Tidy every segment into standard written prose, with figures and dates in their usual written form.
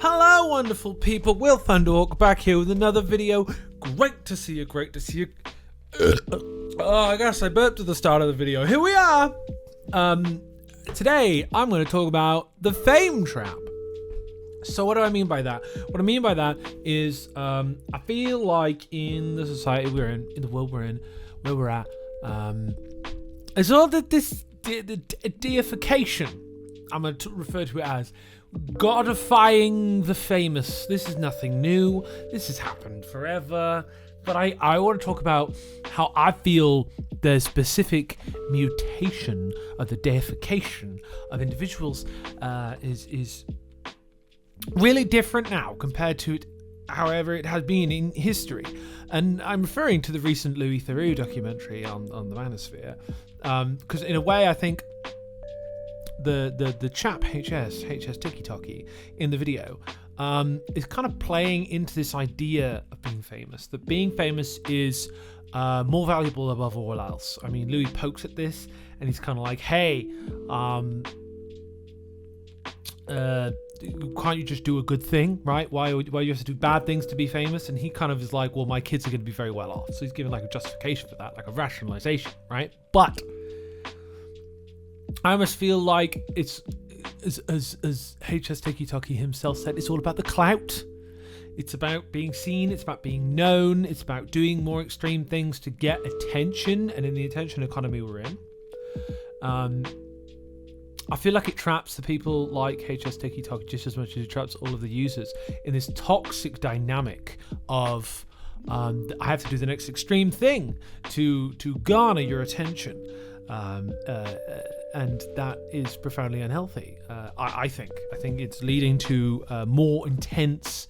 Hello, wonderful people. Will Thunderhawk back here with another video. Great to see you. I guess I burped at the start of the video. Here we are. Today, I'm going to talk about the fame trap. So what do I mean by that? What I mean by that is I feel like in the society we're in the world we're in, where we're at, it's all that this deification, I'm going to refer to it as, godifying the famous. This is nothing new. This has happened forever. But I want to talk about how I feel the specific mutation of the deification of individuals is really different now compared to it, however it has been in history. And I'm referring to the recent Louis Theroux documentary on the Manosphere, because in a way I think the chap HS Tiki Toki in the video is kind of playing into this idea of being famous, that being famous is more valuable above all else. I mean, Louis pokes at this and he's kind of like, hey, can't you just do a good thing, right? Why you have to do bad things to be famous? And he kind of is like, well, my kids are going to be very well off. So he's giving like a justification for that, like a rationalization, right? But I almost feel like it's, as HS Tiki Toki himself said, it's all about the clout. It's about being seen. It's about being known. It's about doing more extreme things to get attention. And in the attention economy we're in, I feel like it traps the people like HS Tiki Toki just as much as it traps all of the users in this toxic dynamic of I have to do the next extreme thing to garner your attention. And that is profoundly unhealthy. I think it's leading to a more intense,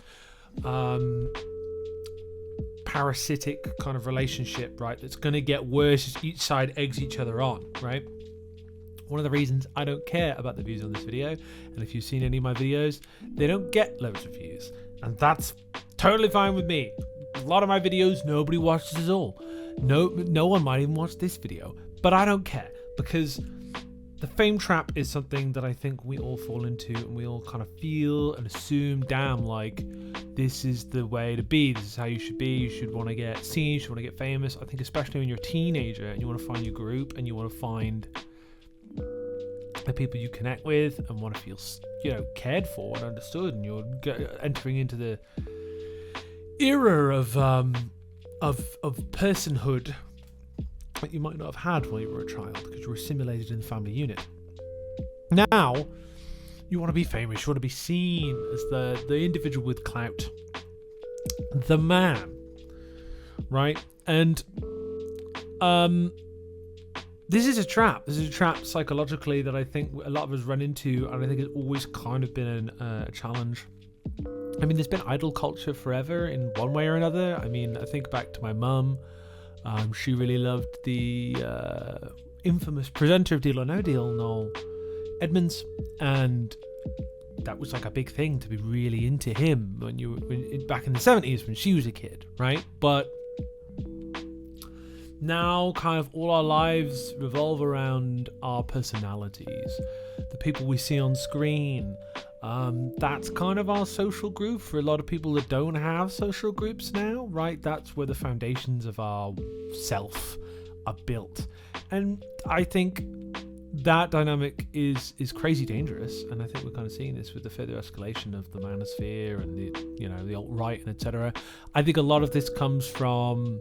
parasitic kind of relationship, right? That's going to get worse as each side eggs each other on, right? One of the reasons I don't care about the views on this video, and if you've seen any of my videos, they don't get loads of views, and that's totally fine with me. A lot of my videos nobody watches at all. No one might even watch this video, but I don't care, because the fame trap is something that I think we all fall into, and we all kind of feel and assume, damn, like, this is the way to be. This is how you should be. You should want to get seen. You should want to get famous. I think especially when you're a teenager and you want to find your group and you want to find the people you connect with and want to feel, cared for and understood, and you're entering into the era of personhood that you might not have had while you were a child because you were assimilated in the family unit. Now, you want to be famous. You want to be seen as the individual with clout, the man, right? And this is a trap. This is a trap psychologically that I think a lot of us run into, and I think it's always kind of been a challenge. I mean, there's been idol culture forever in one way or another. I mean, I think back to my mum. She really loved the infamous presenter of Deal or No Deal, Noel Edmonds, and that was like a big thing to be really into him back in the 70s when she was a kid, right? But now kind of all our lives revolve around our personalities, the people we see on screen. That's kind of our social group for a lot of people that don't have social groups now, right? That's where the foundations of our self are built. And I think that dynamic is crazy dangerous, and I think we're kind of seeing this with the further escalation of the Manosphere and the alt-right and etc. I think a lot of this comes from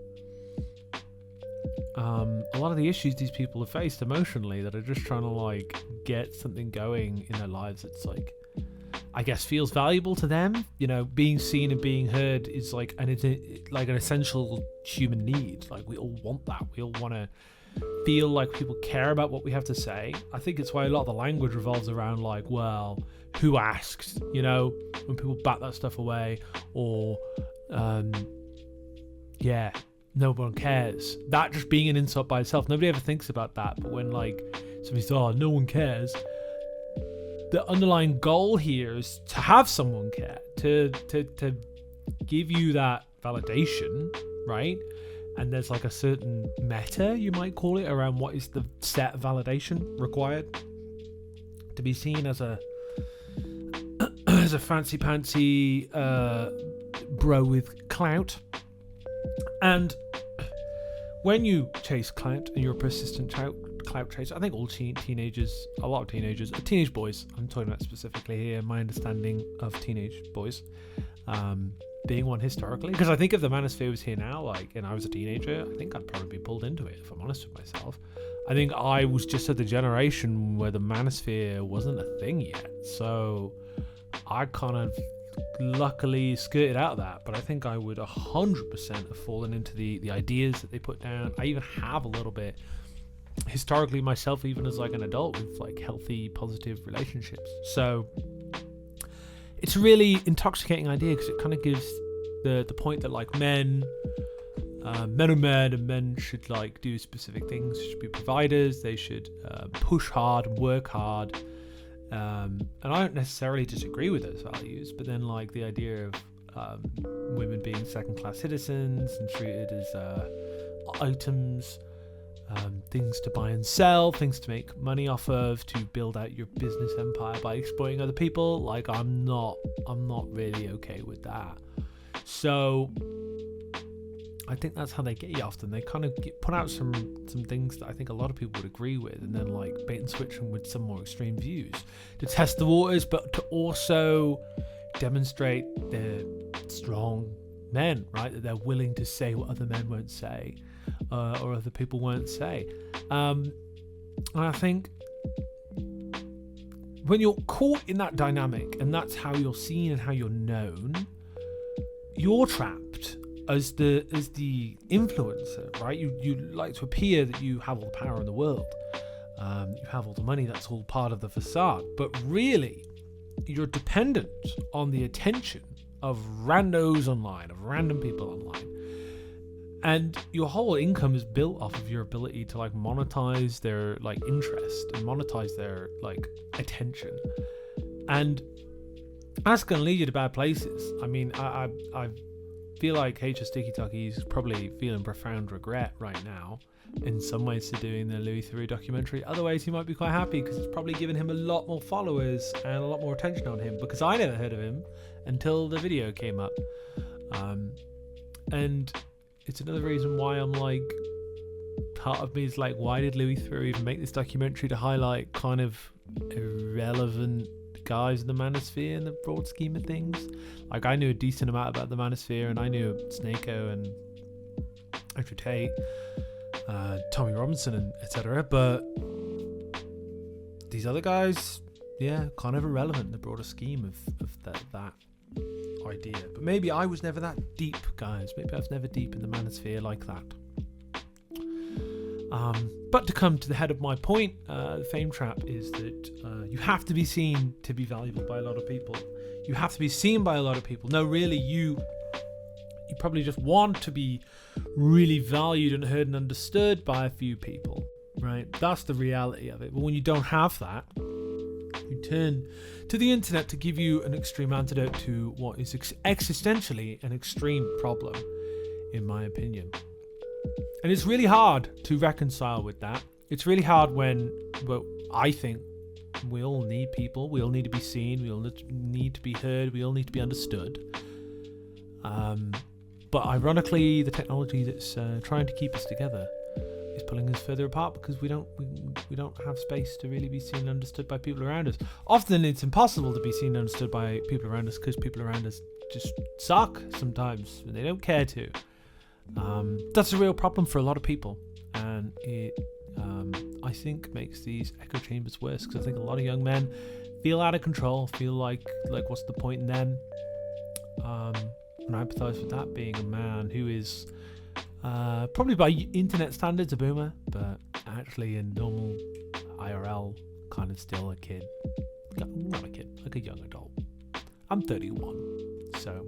a lot of the issues these people have faced emotionally, that are just trying to like get something going in their lives that's like, I guess, feels valuable to them. Being seen and being heard is like an essential human need. Like, we all want that. We all want to feel like people care about what we have to say. I think it's why a lot of the language revolves around like, well, who asked? When people bat that stuff away, or no one cares. That just being an insult by itself. Nobody ever thinks about that. But when like somebody says, oh, no one cares, the underlying goal here is to have someone care, to give you that validation, right? And there's like a certain meta, you might call it, around what is the set validation required to be seen as a as a fancy pantsy bro with clout. And when you chase clout and you're a persistent clout chaser, I think all teenagers, a lot of teenagers, teenage boys, I'm talking about specifically here, my understanding of teenage boys, being one historically, because I think if the Manosphere was here now, like, and I was a teenager, I think I'd probably be pulled into it, if I'm honest with myself. I think I was just at the generation where the Manosphere wasn't a thing yet, so I kind of luckily skirted out of that, but I think I would 100% have fallen into the ideas that they put down. I even have a little bit historically myself, even as like an adult, with like healthy, positive relationships. So it's a really intoxicating idea, because it kind of gives the point that like men are men, and men should like do specific things. They should be providers. They should push hard and work hard. And I don't necessarily disagree with those values, but then like the idea of women being second-class citizens and treated as items, things to buy and sell, things to make money off of, to build out your business empire by exploiting other people, like I'm not really okay with that. So I think that's how they get you often. They kind of put out some things that I think a lot of people would agree with, and then like bait and switch them with some more extreme views to test the waters, but to also demonstrate they're strong men, right? That they're willing to say what other men won't say, or other people won't say. And I think when you're caught in that dynamic, and that's how you're seen and how you're known, you're trapped as the influencer, right? You like to appear that you have all the power in the world, you have all the money. That's all part of the facade, but really you're dependent on the attention of randos online, of random people online, and your whole income is built off of your ability to like monetize their like interest and monetize their like attention, and that's going to lead you to bad places. I mean, I feel like HS Tiki Taki is probably feeling profound regret right now in some ways to doing the Louis Theroux documentary. Other ways he might be quite happy, because it's probably given him a lot more followers and a lot more attention on him, because I never heard of him until the video came up. And it's another reason why I'm like, part of me is like, why did Louis Theroux even make this documentary to highlight kind of irrelevant guys in the Manosphere in the broad scheme of things? Like, I knew a decent amount about the Manosphere, and I knew Snako and Andrew Tate, Tommy Robinson, and etc. But these other guys, yeah, kind of irrelevant in the broader scheme of that idea. But maybe I was never that deep, guys. Maybe I was never deep in the Manosphere like that. But to come to the head of my point, the fame trap is that you have to be seen to be valuable by a lot of people. You have to be seen by a lot of people. No, really, you probably just want to be really valued and heard and understood by a few people, right? That's the reality of it. But when you don't have that, you turn to the internet to give you an extreme antidote to what is existentially an extreme problem, in my opinion. And it's really hard to reconcile with that. It's really hard when, well, I think we all need people. We all need to be seen. We all need to be heard. We all need to be understood. But ironically, the technology that's trying to keep us together is pulling us further apart, because we don't have space to really be seen and understood by people around us. Often it's impossible to be seen and understood by people around us, because people around us just suck sometimes and they don't care to. That's a real problem for a lot of people, and it I think makes these echo chambers worse, because I think a lot of young men feel out of control, feel like what's the point in them, and I empathise with that, being a man who is probably by internet standards a boomer, but actually in normal IRL kind of still a kid. Not a kid, like a young adult. I'm 31, so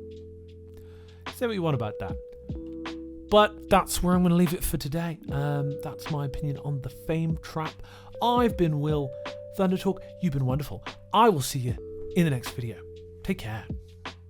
say what you want about that. But that's where I'm going to leave it for today. That's my opinion on the fame trap. I've been Will Thundertalk. You've been wonderful. I will see you in the next video. Take care.